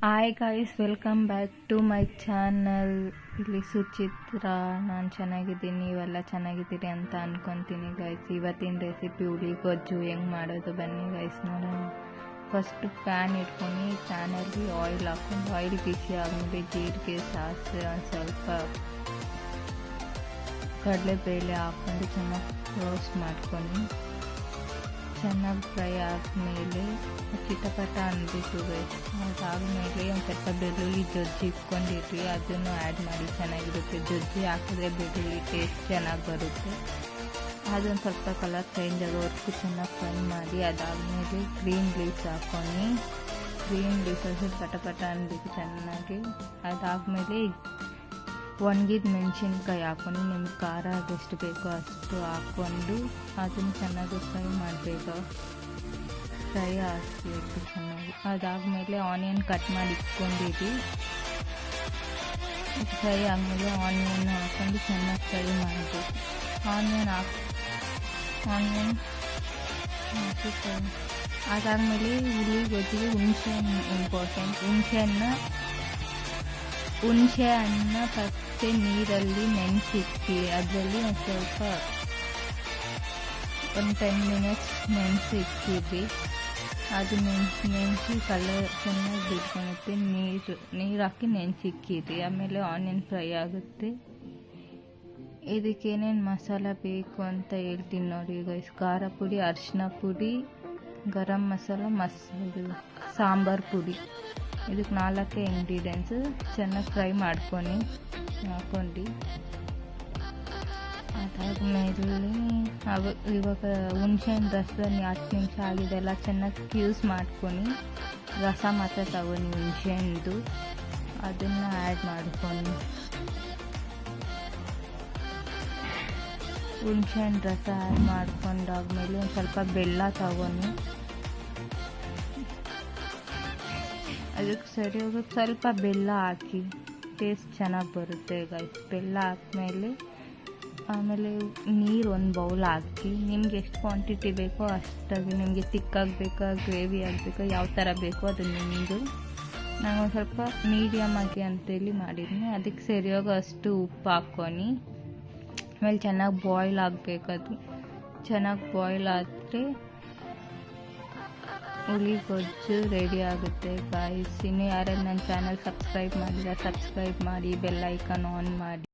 Hi guys, welcome back to my channel. ಇಲ್ಲಿ ಸುಚಿತ್ರ. ನಾನು ಚೆನ್ನಾಗಿದ್ದೀನಿ, ನೀವೆಲ್ಲ ಚೆನ್ನಾಗಿದ್ದೀರಿ ಅಂತ ಅನ್ಕೊತೀನಿ ಗೈಸ್. ಇವತ್ತಿನ ರೆಸಿಪಿ ಹುಳಿ ಗೊಜ್ಜು ಹೆಂಗೆ ಮಾಡೋದು ಬನ್ನಿ ಗೈಸ್ ನೋಡೋಣ. ಫಸ್ಟ್ ಪ್ಯಾನ್ ಇಟ್ಕೊಂಡು ಪ್ಯಾನಲ್ಲಿ ಆಯಿಲ್ ಹಾಕ್ಕೊಂಡು ಆಯಿಲ್ ಬಿಸಿ ಆದಮೇಲೆ ಜೀರಿಗೆ, ಸಾಸಿವೆ, ಒಂದು ಸ್ವಲ್ಪ ಕಡಲೆಬೇಳೆ ಹಾಕ್ಕೊಂಡು ಚೆನ್ನಾಗಿ ರೋಸ್ಟ್ ಮಾಡ್ಕೊಂಡು ಚೆನ್ನಾಗಿ ಫ್ರೈ ಆದಮೇಲೆ ಚಿಟಪಟ ಅನ್ನಬೇಕು ಗೈಸ್. ಅದಾದಮೇಲೆ ಒಂದು ಸ್ವಲ್ಪ ಬೆಳ್ಳುಳ್ಳಿ ಜಜ್ಜಿ ಇಟ್ಕೊಂಡಿರ್ರಿ, ಅದನ್ನು ಆ್ಯಡ್ ಮಾಡಿ ಚೆನ್ನಾಗಿರುತ್ತೆ. ಜಜ್ಜಿ ಹಾಕಿದ್ರೆ ಬೆಳ್ಳುಳ್ಳಿ ಟೇಸ್ಟ್ ಚೆನ್ನಾಗಿ ಬರುತ್ತೆ. ಅದೊಂದು ಸ್ವಲ್ಪ ಕಲರ್ ಚೇಂಜ್ ಆಗೋವರೆಗೂ ಚೆನ್ನಾಗಿ ಫ್ರೈ ಮಾಡಿ ಅದಾದಮೇಲೆ ಗ್ರೀನ್ ಲೀವ್ಸ್ ಹಾಕ್ಕೊಂಡು ಗ್ರೀನ್ ಲೀವ್ಸ್ ಪಟ ಅನ್ನಬೇಕು ಚೆನ್ನಾಗಿ. ಅದಾದಮೇಲೆ ಒಣಗಿದ ಮೆಣಸಿನ್ಕಾಯಿ ಹಾಕ್ಕೊಂಡು ನಿಮ್ಗೆ ಖಾರ ಎಷ್ಟು ಬೇಕೋ ಅಷ್ಟು ಹಾಕ್ಕೊಂಡು ಅದನ್ನು ಚೆನ್ನಾಗಿ ಫ್ರೈ ಮಾಡಬೇಕು. ಫ್ರೈ ಹಾಕಬೇಕು ಚೆನ್ನಾಗಿ. ಅದಾದಮೇಲೆ ಆನಿಯನ್ ಕಟ್ ಮಾಡಿ ಇಟ್ಕೊಂಡಿದ್ದು ಫ್ರೈ ಆದಮೇಲೆ ಆನಿಯನ್ ಹಾಕ್ಕೊಂಡು ಚೆನ್ನಾಗಿ ಫ್ರೈ ಮಾಡಬೇಕು. ಆನಿಯನ್ ಹಾಕಿ ಫ್ರೈ ಅದಾದಮೇಲೆ ಹುಳಿ ಗೊಜ್ಜಿಗೆ ಹುಣಸೆ ಹಣ್ಣು ಇಂಪಾರ್ಟೆಂಟ್. ಹುಣಸೆ ಹಣ್ಣು ಫಸ್ಟೇ ನೀರಲ್ಲಿ ನೆನೆಸಿಕ್ಕಿ ಅದರಲ್ಲಿ ಒಂದು ಸ್ವಲ್ಪ ಒಂದು 10 ಮಿನಿಟ್ಸ್ ನೆನೆಸಿಕ್ಕಿದ್ವಿ. ಅದು ನೆನೆಸಿ ಕಲರ್ ಚೆನ್ನಾಗಿ ಬಿಟ್ಕೊಳುತ್ತೆ. ನೀರು ಹಾಕಿ ನೆನೆಸಿಕ್ಕಿದ್ವಿ. ಆಮೇಲೆ ಆನಿಯನ್ ಫ್ರೈ ಆಗುತ್ತೆ. ಇದಕ್ಕೆ ಏನೇನು ಮಸಾಲ ಬೇಕು ಅಂತ ಹೇಳ್ತೀನಿ ನೋಡಿ ಗೈಸ್. ಖಾರ ಪುಡಿ, ಅರಿಶಿನ ಪುಡಿ, ಗರಂ ಮಸಾಲ, ಸಾಂಬಾರು ಪುಡಿ. ಇದಕ್ಕೆ 4 ಇಂಗ್ರೀಡಿಯೆಂಟ್ಸು ಚೆನ್ನಾಗಿ ಫ್ರೈ ಹಾಕ್ಕೊಂಡು ಅದಾದಮೇಲೆ ಇವಾಗ ಹುಣಸೆಹಣ್ಣು ರಸದಲ್ಲಿ 10 ನಿಮಿಷ ಆಗಿದೆಲ್ಲ ಚೆನ್ನಾಗಿ ಕ್ಯೂಸ್ ಮಾಡ್ಕೊಂಡು ರಸ ಮಾತ್ರ ತಗೊಂಡು ಹುಣಸೆಹಣ್ಣು ಅದನ್ನು ಆ್ಯಡ್ ಮಾಡ್ಕೊಂಡು ಹುಣಸೆಹಣ್ಣು ರಸ ಆ್ಯಡ್ ಮಾಡ್ಕೊಂಡಾದ್ಮೇಲೆ ಒಂದು ಸ್ವಲ್ಪ ಬೆಲ್ಲ ತಗೊಂಡು ಅದಕ್ಕೆ ಸರಿ ಹೋಗೋದು ಸ್ವಲ್ಪ ಬೆಲ್ಲ ಹಾಕಿ ಟೇಸ್ಟ್ ಚೆನ್ನಾಗಿ ಬರುತ್ತೆ ಗೈಸ್. ಬೆಲ್ಲ ಹಾಕ್ಮೇಲೆ ಆಮೇಲೆ ನೀರು ಒಂದು ಬೌಲ್ ಹಾಕಿ ನಿಮ್ಗೆ ಎಷ್ಟು ಕ್ವಾಂಟಿಟಿ ಬೇಕೋ ಅಷ್ಟಾಗಿ, ನಿಮಗೆ ತಿಕ್ಕಾಗಬೇಕಾ ಗ್ರೇವಿ ಆಗಬೇಕಾ ಯಾವ ಥರ ಬೇಕೋ ಅದು ನಿಮ್ಮದು. ನಾನು ಒಂದು ಸ್ವಲ್ಪ ಮೀಡಿಯಮ್ ಆಗಿ ಅಂತೇಳಿ ಮಾಡಿದ್ದೀನಿ. ಅದಕ್ಕೆ ಸರಿ ಹೋಗೋ ಅಷ್ಟು ಉಪ್ಪು ಹಾಕ್ಕೊಂಡು ಆಮೇಲೆ ಚೆನ್ನಾಗಿ ಬಾಯ್ಲ್ ಆಗಬೇಕು. ಅದು ಚೆನ್ನಾಗಿ ಬಾಯ್ಲ್ ಆದರೆ ಹುಳಿ ಗೊಜ್ಜು ರೆಡಿ ಆಗುತ್ತೆ ಗಾಯ್ಸ್. ಇನ್ನು ಯಾರು ನನ್ನ ಚಾನಲ್ ಸಬ್ಸ್ಕ್ರೈಬ್ ಮಾಡಿಲ್ಲ ಸಬ್ಸ್ಕ್ರೈಬ್ ಮಾಡಿ, ಬೆಲ್ ಐಕಾನ್ ಆನ್ ಮಾಡಿ.